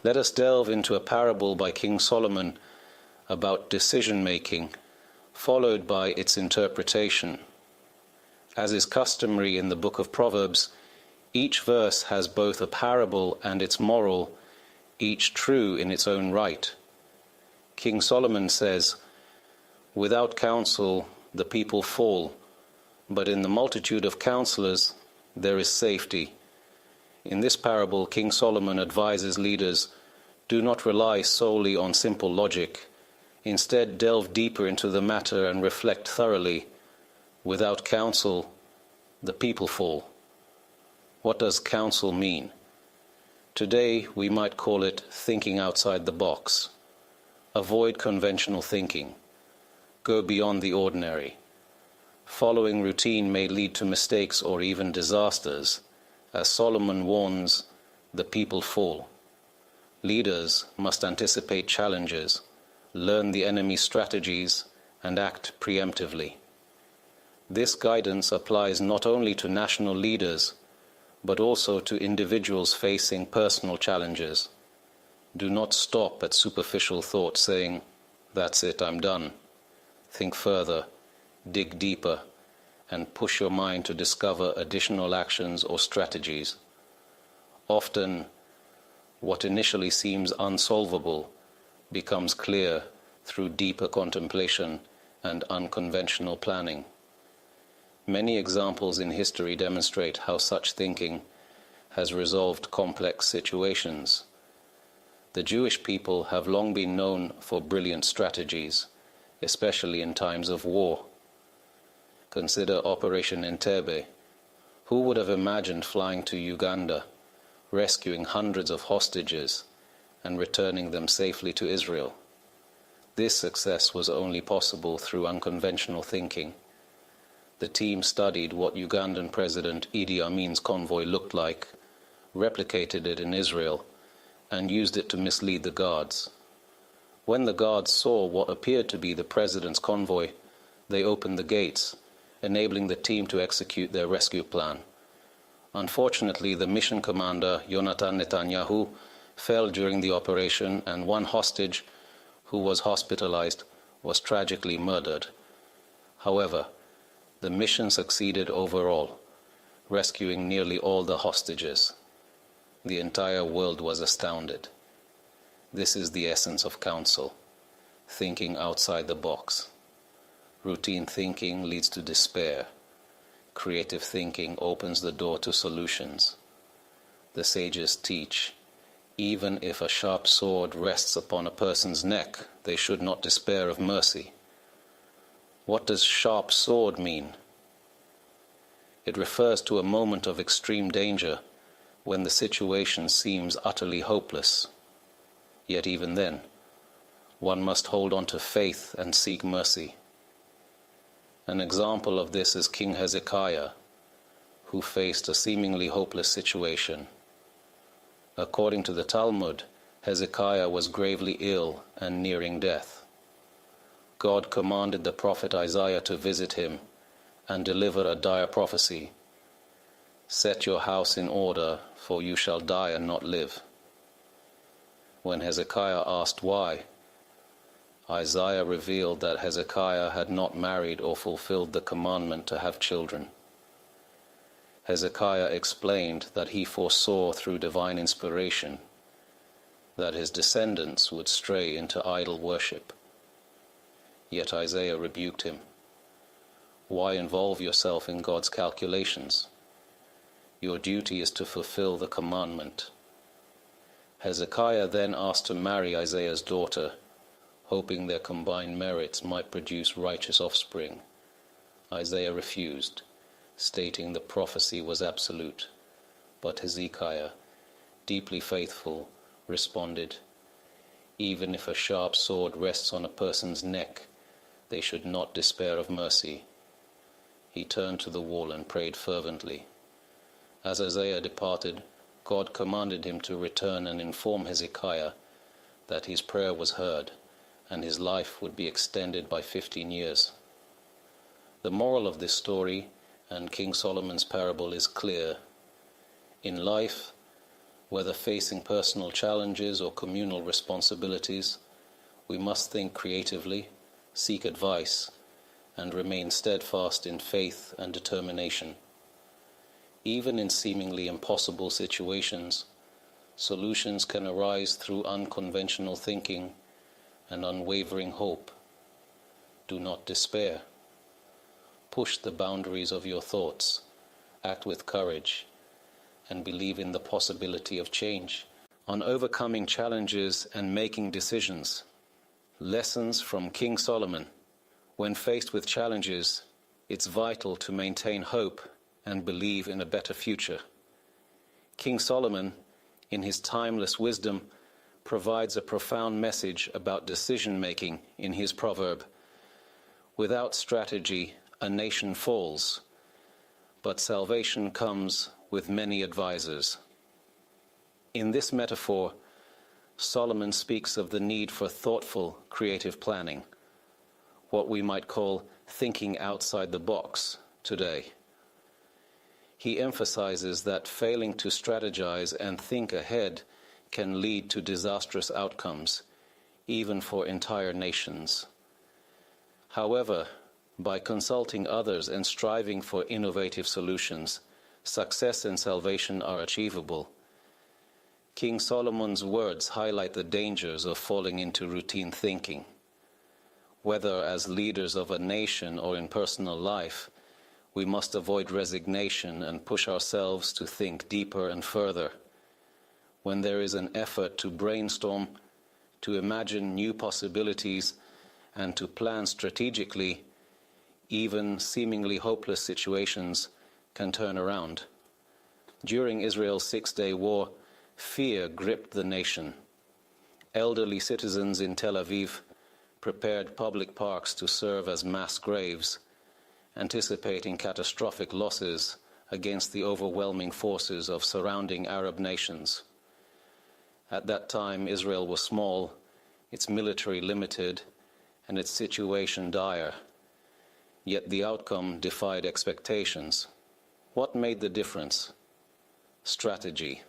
Let us delve into a parable by King Solomon about decision-making, followed by its interpretation. As is customary in the book of Proverbs, each verse has both a parable and its moral, each true in its own right. King Solomon says, "Without counsel the people fall, but in the multitude of counselors there is safety." In this parable, King Solomon advises leaders, do not rely solely on simple logic. Instead, delve deeper into the matter and reflect thoroughly. Without counsel, the people fall. What does counsel mean? Today, we might call it thinking outside the box. Avoid conventional thinking. Go beyond the ordinary. Following routine may lead to mistakes or even disasters. As Solomon warns, the people fall. Leaders must anticipate challenges, learn the enemy's strategies, and act preemptively. This guidance applies not only to national leaders, but also to individuals facing personal challenges. Do not stop at superficial thoughts saying, "That's it, I'm done." Think further, dig deeper, and push your mind to discover additional actions or strategies. Often, what initially seems unsolvable becomes clear through deeper contemplation and unconventional planning. Many examples in history demonstrate how such thinking has resolved complex situations. The Jewish people have long been known for brilliant strategies, especially in times of war. Consider Operation Entebbe. Who would have imagined flying to Uganda, rescuing hundreds of hostages, and returning them safely to Israel? This success was only possible through unconventional thinking. The team studied what Ugandan President Idi Amin's convoy looked like, replicated it in Israel, and used it to mislead the guards. When the guards saw what appeared to be the president's convoy, they opened the gates, enabling the team to execute their rescue plan. Unfortunately, the mission commander, Yonatan Netanyahu, fell during the operation, and one hostage, who was hospitalized, was tragically murdered. However, the mission succeeded overall, rescuing nearly all the hostages. The entire world was astounded. This is the essence of counsel, thinking outside the box. Routine thinking leads to despair. Creative thinking opens the door to solutions. The sages teach, even if a sharp sword rests upon a person's neck, they should not despair of mercy. What does sharp sword mean? It refers to a moment of extreme danger when the situation seems utterly hopeless. Yet even then, one must hold on to faith and seek mercy. An example of this is King Hezekiah, who faced a seemingly hopeless situation. According to the Talmud, Hezekiah was gravely ill and nearing death. God commanded the prophet Isaiah to visit him and deliver a dire prophecy. "Set your house in order, for you shall die and not live." When Hezekiah asked why, Isaiah revealed that Hezekiah had not married or fulfilled the commandment to have children. Hezekiah explained that he foresaw through divine inspiration that his descendants would stray into idol worship. Yet Isaiah rebuked him. Why involve yourself in God's calculations? Your duty is to fulfill the commandment. Hezekiah then asked to marry Isaiah's daughter, hoping their combined merits might produce righteous offspring. Isaiah refused, stating the prophecy was absolute. But Hezekiah, deeply faithful, responded, "Even if a sharp sword rests on a person's neck, they should not despair of mercy." He turned to the wall and prayed fervently. As Isaiah departed, God commanded him to return and inform Hezekiah that his prayer was heard and his life would be extended by 15 years. The moral of this story and King Solomon's parable is clear. In life, Whether facing personal challenges or communal responsibilities, we must think creatively, seek advice, and remain steadfast in faith and determination. Even in seemingly impossible situations, solutions can arise through unconventional thinking and unwavering hope. Do not despair. Push the boundaries of your thoughts, act with courage, and believe in the possibility of change. On overcoming challenges and making decisions. Lessons from King Solomon. When faced with challenges, it's vital to maintain hope and believe in a better future. King Solomon, in his timeless wisdom, provides a profound message about decision-making in his proverb. Without strategy, a nation falls, but salvation comes with many advisors. In this metaphor, Solomon speaks of the need for thoughtful, creative planning, what we might call thinking outside the box today. He emphasizes that failing to strategize and think ahead can lead to disastrous outcomes, even for entire nations. However, by consulting others and striving for innovative solutions, success and salvation are achievable. King Solomon's words highlight the dangers of falling into routine thinking. Whether as leaders of a nation or in personal life, we must avoid resignation and push ourselves to think deeper and further. When there is an effort to brainstorm, to imagine new possibilities, and to plan strategically, even seemingly hopeless situations can turn around. During Israel's Six-Day War, fear gripped the nation. Elderly citizens in Tel Aviv prepared public parks to serve as mass graves, anticipating catastrophic losses against the overwhelming forces of surrounding Arab nations. At that time, Israel was small, its military limited, and its situation dire. Yet the outcome defied expectations. What made the difference? Strategy.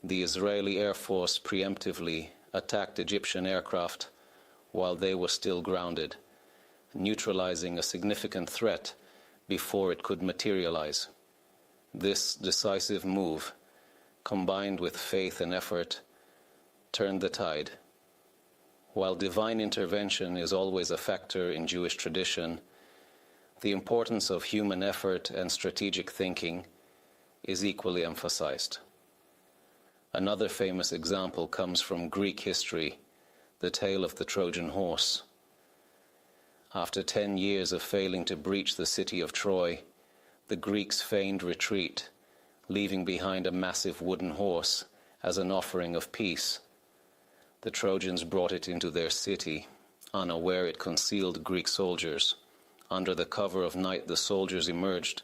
The Israeli Air Force preemptively attacked Egyptian aircraft while they were still grounded, neutralizing a significant threat before it could materialize. This decisive move, combined with faith and effort, turned the tide. While divine intervention is always a factor in Jewish tradition, the importance of human effort and strategic thinking is equally emphasized. Another famous example comes from Greek history, the tale of the Trojan horse. After 10 years of failing to breach the city of Troy, the Greeks feigned retreat, leaving behind a massive wooden horse as an offering of peace. The Trojans brought it into their city, unaware it concealed Greek soldiers. Under the cover of night, the soldiers emerged,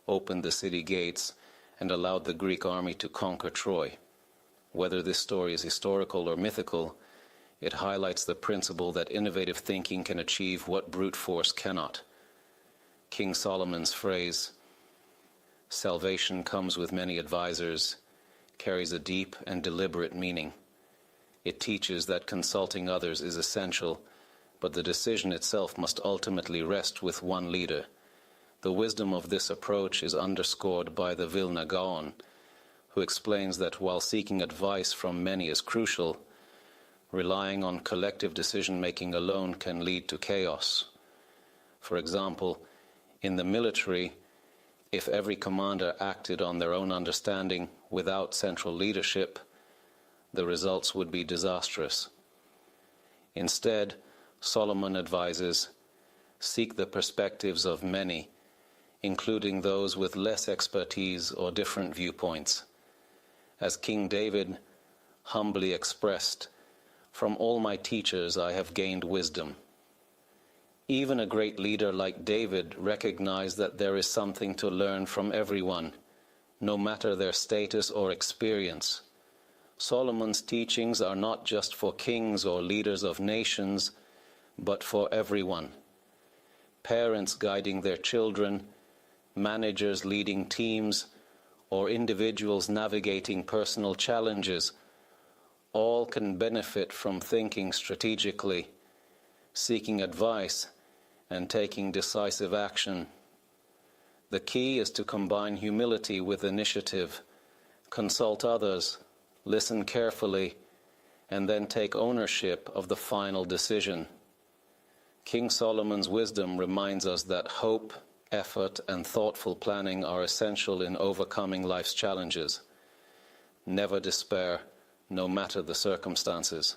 opened the city gates, and allowed the Greek army to conquer Troy. Whether this story is historical or mythical, it highlights the principle that innovative thinking can achieve what brute force cannot. King Solomon's phrase, "Salvation comes with many advisors," carries a deep and deliberate meaning. It teaches that consulting others is essential, but the decision itself must ultimately rest with one leader. The wisdom of this approach is underscored by the Vilna Gaon, who explains that while seeking advice from many is crucial, relying on collective decision-making alone can lead to chaos. For example, in the military, if every commander acted on their own understanding without central leadership, the results would be disastrous. Instead, Solomon advises, seek the perspectives of many, including those with less expertise or different viewpoints. As King David humbly expressed, "From all my teachers I have gained wisdom." Even a great leader like David recognized that there is something to learn from everyone, no matter their status or experience. Solomon's teachings are not just for kings or leaders of nations, but for everyone. Parents guiding their children, managers leading teams, or individuals navigating personal challenges, all can benefit from thinking strategically, seeking advice, and taking decisive action. The key is to combine humility with initiative, consult others, listen carefully, and then take ownership of the final decision. King Solomon's wisdom reminds us that hope, effort, and thoughtful planning are essential in overcoming life's challenges. Never despair, no matter the circumstances.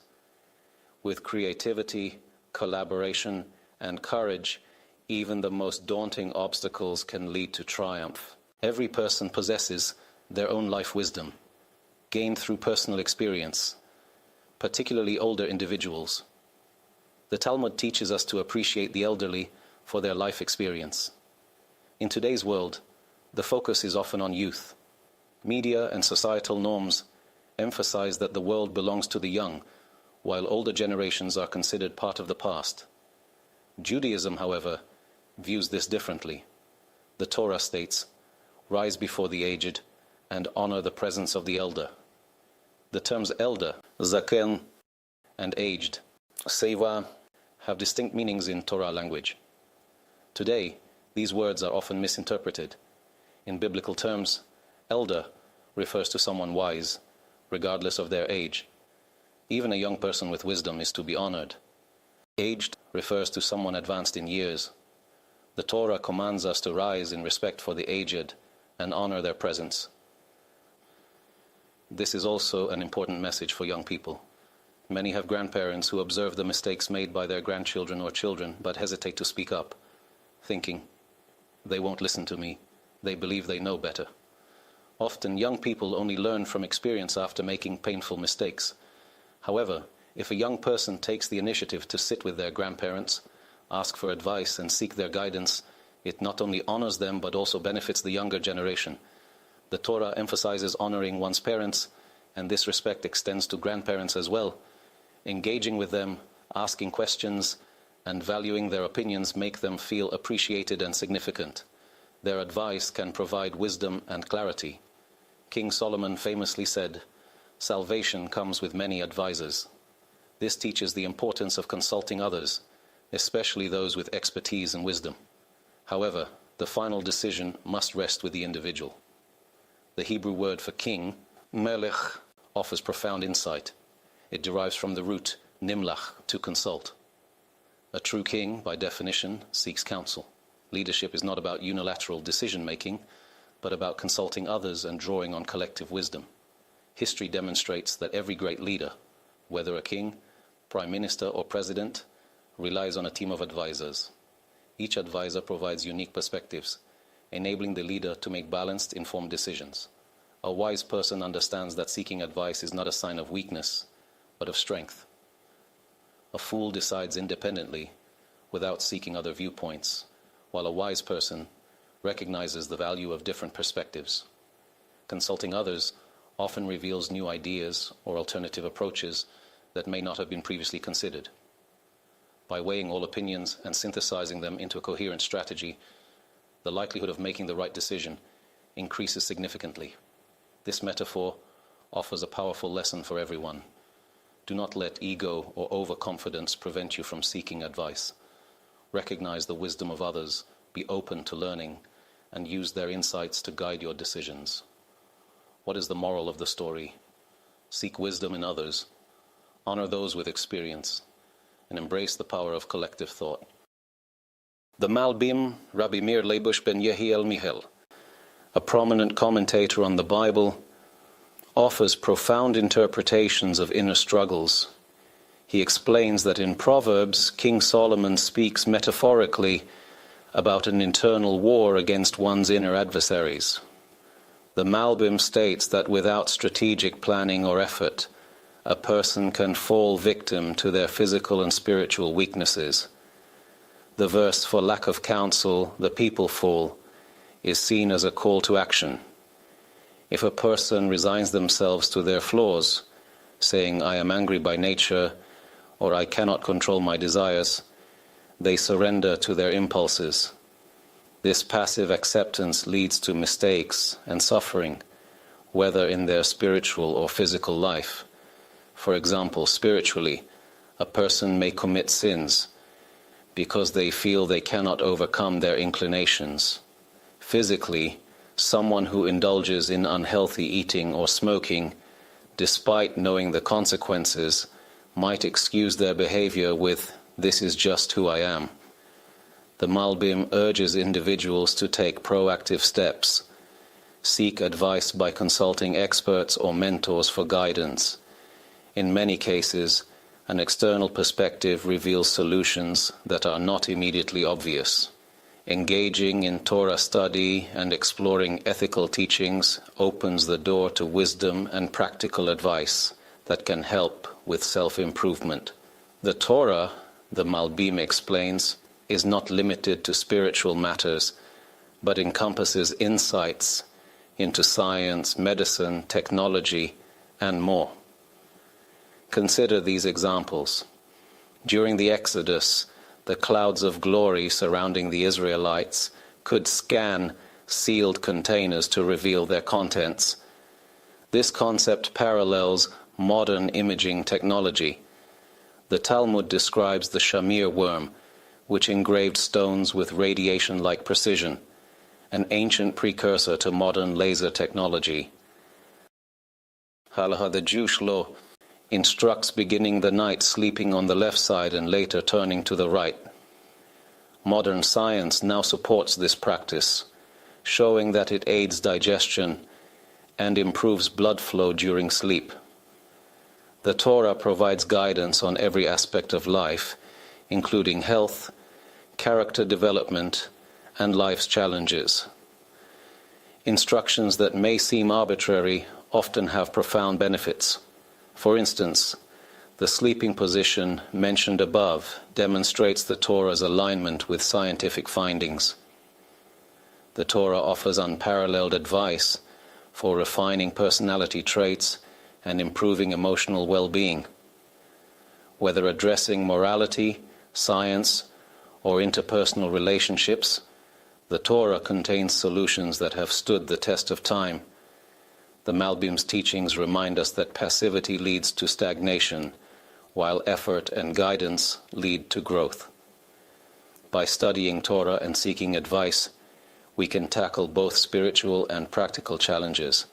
With creativity, collaboration, and courage, even the most daunting obstacles can lead to triumph. Every person possesses their own life wisdom, gained through personal experience, particularly older individuals. The Talmud teaches us to appreciate the elderly for their life experience. In today's world, the focus is often on youth. Media and societal norms emphasize that the world belongs to the young, while older generations are considered part of the past. Judaism, however, views this differently. The Torah states, "Rise before the aged and honor the presence of the elder." The terms elder, zaken, and aged, seva, have distinct meanings in Torah language. Today, these words are often misinterpreted. In biblical terms, elder refers to someone wise, regardless of their age. Even a young person with wisdom is to be honored. Aged refers to someone advanced in years. The Torah commands us to rise in respect for the aged and honor their presence. This is also an important message for young people. Many have grandparents who observe the mistakes made by their grandchildren or children but hesitate to speak up, thinking, "They won't listen to me. They believe they know better." Often young people only learn from experience after making painful mistakes. However, if a young person takes the initiative to sit with their grandparents, ask for advice, and seek their guidance, it not only honors them but also benefits the younger generation. The Torah emphasizes honoring one's parents, and this respect extends to grandparents as well. Engaging with them, asking questions, and valuing their opinions make them feel appreciated and significant. Their advice can provide wisdom and clarity. King Solomon famously said, "Salvation comes with many advisors." This teaches the importance of consulting others, especially those with expertise and wisdom. However, the final decision must rest with the individual. The Hebrew word for king, melech, offers profound insight. It derives from the root nimlach, to consult. A true king, by definition, seeks counsel. Leadership is not about unilateral decision-making, but about consulting others and drawing on collective wisdom. History demonstrates that every great leader, whether a king, prime minister, or president, relies on a team of advisors. Each advisor provides unique perspectives, enabling the leader to make balanced, informed decisions. A wise person understands that seeking advice is not a sign of weakness, but of strength. A fool decides independently, without seeking other viewpoints, while a wise person recognizes the value of different perspectives. Consulting others often reveals new ideas or alternative approaches that may not have been previously considered. By weighing all opinions and synthesizing them into a coherent strategy, the likelihood of making the right decision increases significantly. This metaphor offers a powerful lesson for everyone. Do not let ego or overconfidence prevent you from seeking advice. Recognize the wisdom of others, be open to learning, and use their insights to guide your decisions. What is the moral of the story? Seek wisdom in others, honor those with experience, and embrace the power of collective thought. The Malbim, Rabbi Meir Leibush ben Yehiel Mihel, a prominent commentator on the Bible, offers profound interpretations of inner struggles. He explains that in Proverbs, King Solomon speaks metaphorically about an internal war against one's inner adversaries. The Malbim states that without strategic planning or effort, a person can fall victim to their physical and spiritual weaknesses. The verse, "For lack of counsel, the people fall," is seen as a call to action. If a person resigns themselves to their flaws, saying, "I am angry by nature," or "I cannot control my desires," they surrender to their impulses. This passive acceptance leads to mistakes and suffering, whether in their spiritual or physical life. For example, spiritually, a person may commit sins because they feel they cannot overcome their inclinations. Physically, someone who indulges in unhealthy eating or smoking, despite knowing the consequences, might excuse their behavior with, "This is just who I am." The Malbim urges individuals to take proactive steps, seek advice by consulting experts or mentors for guidance. In many cases, an external perspective reveals solutions that are not immediately obvious. Engaging in Torah study and exploring ethical teachings opens the door to wisdom and practical advice that can help with self-improvement. The Torah, the Malbim explains, is not limited to spiritual matters, but encompasses insights into science, medicine, technology, and more. Consider these examples. During the Exodus, the clouds of glory surrounding the Israelites could scan sealed containers to reveal their contents. This concept parallels modern imaging technology. The Talmud describes the shamir worm, which engraved stones with radiation-like precision, an ancient precursor to modern laser technology. Halacha, the Jewish law, instructs beginning the night sleeping on the left side and later turning to the right. Modern science now supports this practice, showing that it aids digestion and improves blood flow during sleep. The Torah provides guidance on every aspect of life, including health, character development, and life's challenges. Instructions that may seem arbitrary often have profound benefits. For instance, the sleeping position mentioned above demonstrates the Torah's alignment with scientific findings. The Torah offers unparalleled advice for refining personality traits and improving emotional well-being. Whether addressing morality, science, or interpersonal relationships, the Torah contains solutions that have stood the test of time. The Malbim's teachings remind us that passivity leads to stagnation, while effort and guidance lead to growth. By studying Torah and seeking advice, we can tackle both spiritual and practical challenges.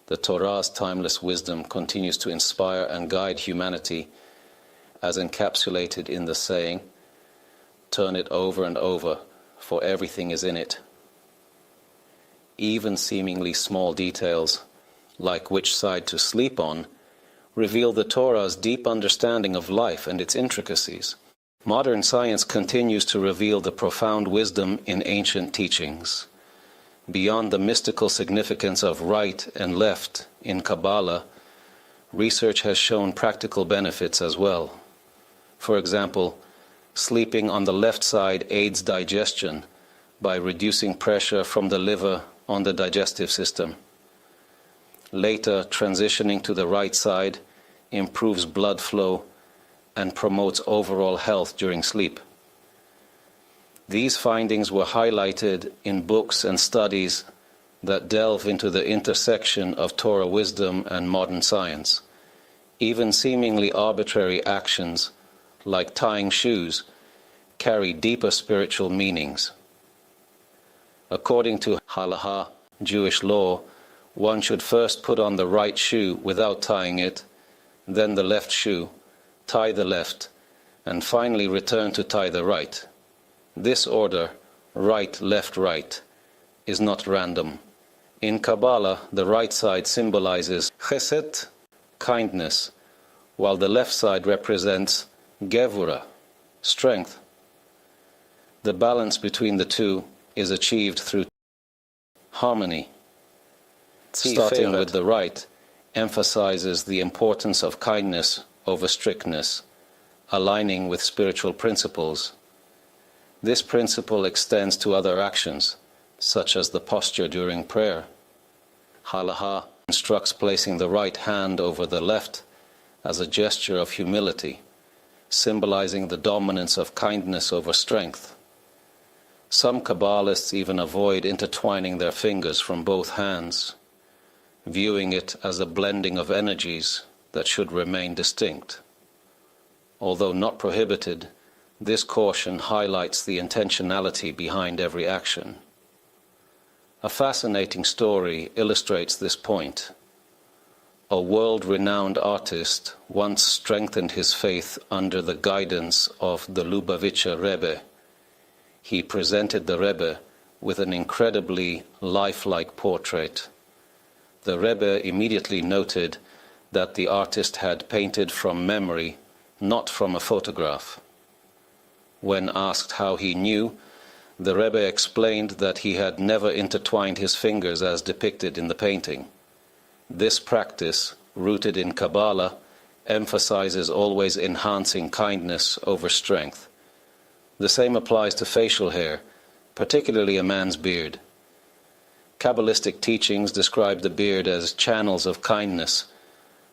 The Torah's timeless wisdom continues to inspire and guide humanity, as encapsulated in the saying, "Turn it over and over, for everything is in it." Even seemingly small details, like which side to sleep on, reveal the Torah's deep understanding of life and its intricacies. Modern science continues to reveal the profound wisdom in ancient teachings. Beyond the mystical significance of right and left in Kabbalah, research has shown practical benefits as well. For example, sleeping on the left side aids digestion by reducing pressure from the liver on the digestive system. Later, transitioning to the right side improves blood flow and promotes overall health during sleep. These findings were highlighted in books and studies that delve into the intersection of Torah wisdom and modern science. Even seemingly arbitrary actions, like tying shoes, carry deeper spiritual meanings. According to halacha, Jewish law, one should first put on the right shoe without tying it, then the left shoe, tie the left, and finally return to tie the right. This order, right, left, right, is not random. In Kabbalah, the right side symbolizes chesed, kindness, while the left side represents gevura, strength. The balance between the two is achieved through harmony. Starting with the right emphasizes the importance of kindness over strictness, aligning with spiritual principles. This principle extends to other actions, such as the posture during prayer. Halacha instructs placing the right hand over the left as a gesture of humility, symbolizing the dominance of kindness over strength. Some Kabbalists even avoid intertwining their fingers from both hands. viewing it as a blending of energies that should remain distinct. Although not prohibited, this caution highlights the intentionality behind every action. A fascinating story illustrates this point. A world-renowned artist once strengthened his faith under the guidance of the Lubavitcher Rebbe. He presented the Rebbe with an incredibly lifelike portrait. The Rebbe immediately noted that the artist had painted from memory, not from a photograph. When asked how he knew, the Rebbe explained that he had never intertwined his fingers as depicted in the painting. This practice, rooted in Kabbalah, emphasizes always enhancing kindness over strength. The same applies to facial hair, particularly a man's beard. Kabbalistic teachings describe the beard as channels of kindness,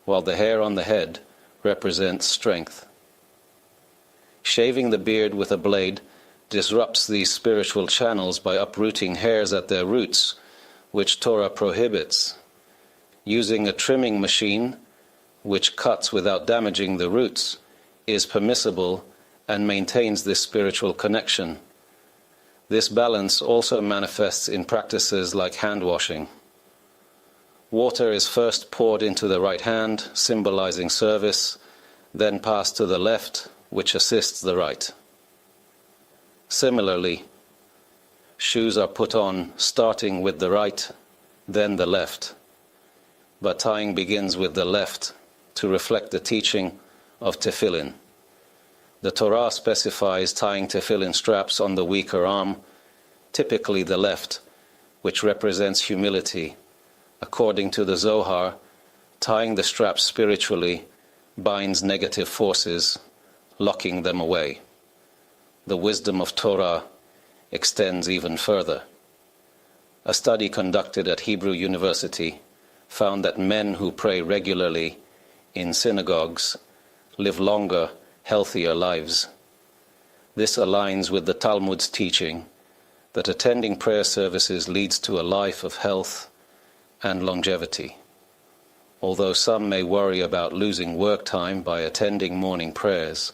while the hair on the head represents strength. Shaving the beard with a blade disrupts these spiritual channels by uprooting hairs at their roots, which Torah prohibits. Using a trimming machine, which cuts without damaging the roots, is permissible and maintains this spiritual connection. This balance also manifests in practices like hand washing. Water is first poured into the right hand, symbolizing service, then passed to the left, which assists the right. Similarly, shoes are put on starting with the right, then the left. But tying begins with the left to reflect the teaching of tefillin. The Torah specifies tying tefillin straps on the weaker arm, typically the left, which represents humility. According to the Zohar, tying the straps spiritually binds negative forces, locking them away. The wisdom of Torah extends even further. A study conducted at Hebrew University found that men who pray regularly in synagogues live longer, healthier lives. This aligns with the Talmud's teaching that attending prayer services leads to a life of health and longevity. Although some may worry about losing work time by attending morning prayers,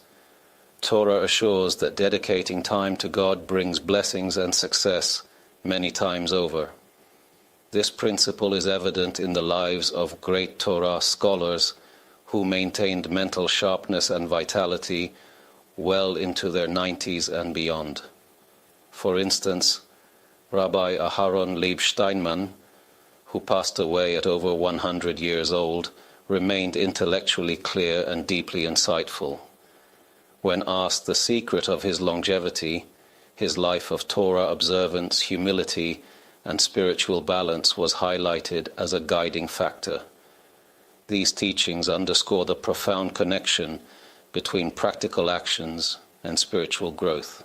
Torah assures that dedicating time to God brings blessings and success many times over. This principle is evident in the lives of great Torah scholars who maintained mental sharpness and vitality well into their 90s and beyond. For instance, Rabbi Aharon Leib Steinman, who passed away at over 100 years old, remained intellectually clear and deeply insightful. When asked the secret of his longevity, his life of Torah observance, humility, and spiritual balance was highlighted as a guiding factor. These teachings underscore the profound connection between practical actions and spiritual growth.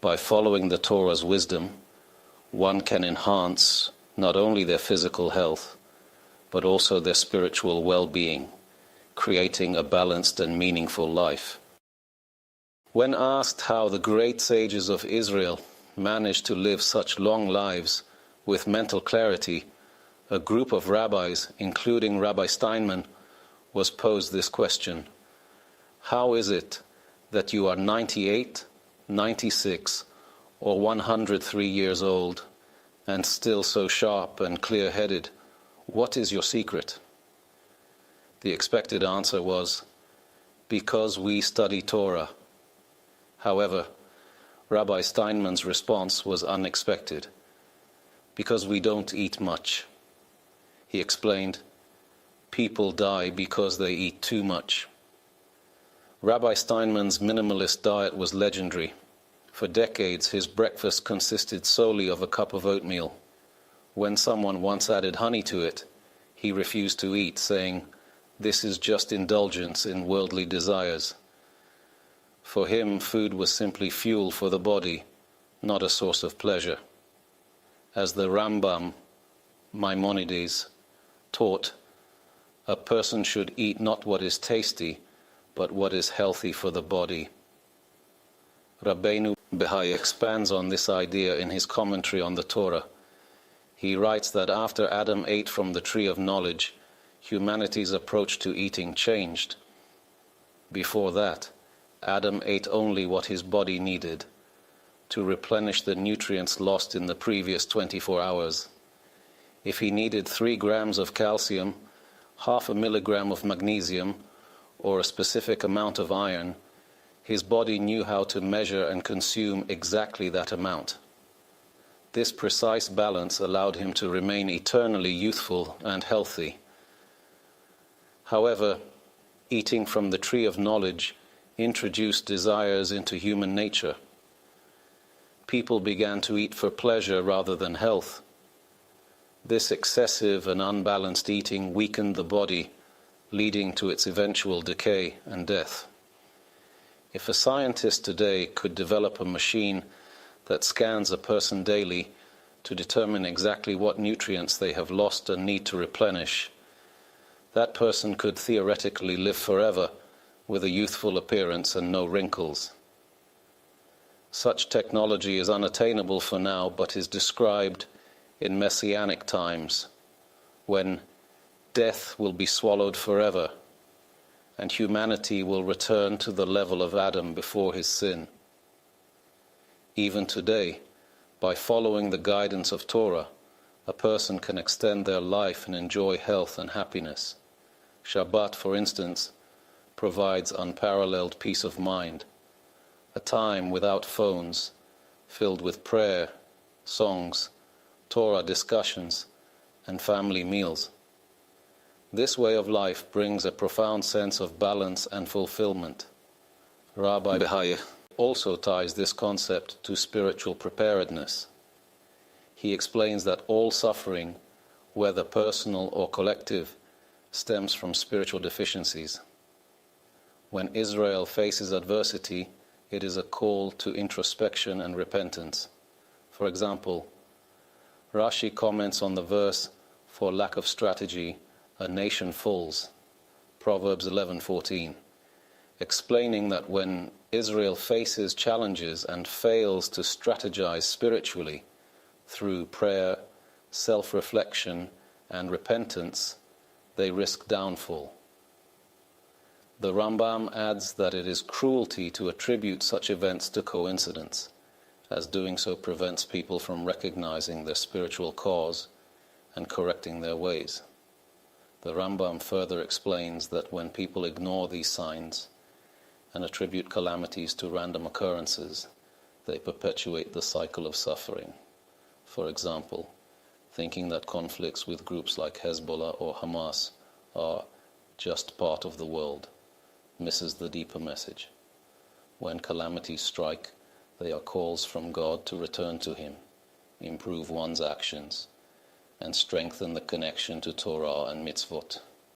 By following the Torah's wisdom, one can enhance not only their physical health, but also their spiritual well-being, creating a balanced and meaningful life. When asked how the great sages of Israel managed to live such long lives with mental clarity, a group of rabbis, including Rabbi Steinman, was posed this question: how is it that you are 98, 96, or 103 years old and still so sharp and clear-headed? What is your secret? The expected answer was, because we study Torah. However, Rabbi Steinman's response was unexpected. Because we don't eat much. He explained, people die because they eat too much. Rabbi Steinman's minimalist diet was legendary. For decades, his breakfast consisted solely of a cup of oatmeal. When someone once added honey to it, he refused to eat, saying, "This is just indulgence in worldly desires." For him, food was simply fuel for the body, not a source of pleasure. As the Rambam, Maimonides, taught, a person should eat not what is tasty, but what is healthy for the body. Rabbeinu Bahai expands on this idea in his commentary on the Torah. He writes that after Adam ate from the tree of knowledge, humanity's approach to eating changed. Before that, Adam ate only what his body needed to replenish the nutrients lost in the previous 24 hours. If he needed 3 grams of calcium, half a milligram of magnesium, or a specific amount of iron, his body knew how to measure and consume exactly that amount. This precise balance allowed him to remain eternally youthful and healthy. However, eating from the tree of knowledge introduced desires into human nature. People began to eat for pleasure rather than health. This excessive and unbalanced eating weakened the body, leading to its eventual decay and death. If a scientist today could develop a machine that scans a person daily to determine exactly what nutrients they have lost and need to replenish, that person could theoretically live forever with a youthful appearance and no wrinkles. Such technology is unattainable for now, but is described in messianic times, when death will be swallowed forever and humanity will return to the level of Adam before his sin. Even today, by following the guidance of Torah, a person can extend their life and enjoy health and happiness. Shabbat, for instance, provides unparalleled peace of mind, a time without phones, filled with prayer, songs, Torah discussions, and family meals. This way of life brings a profound sense of balance and fulfillment. Rabbi Cohen also ties this concept to spiritual preparedness. He explains that all suffering, whether personal or collective, stems from spiritual deficiencies. When Israel faces adversity, it is a call to introspection and repentance. For example, Rashi comments on the verse, "For lack of strategy, a nation falls," Proverbs 11:14, explaining that when Israel faces challenges and fails to strategize spiritually through prayer, self-reflection, and repentance, they risk downfall. The Rambam adds that it is cruelty to attribute such events to coincidence, as doing so prevents people from recognizing their spiritual cause and correcting their ways. The Rambam further explains that when people ignore these signs and attribute calamities to random occurrences, they perpetuate the cycle of suffering. For example, thinking that conflicts with groups like Hezbollah or Hamas are just part of the world misses the deeper message. When calamities strike, they are calls from God to return to Him, improve one's actions, and strengthen the connection to Torah and mitzvot.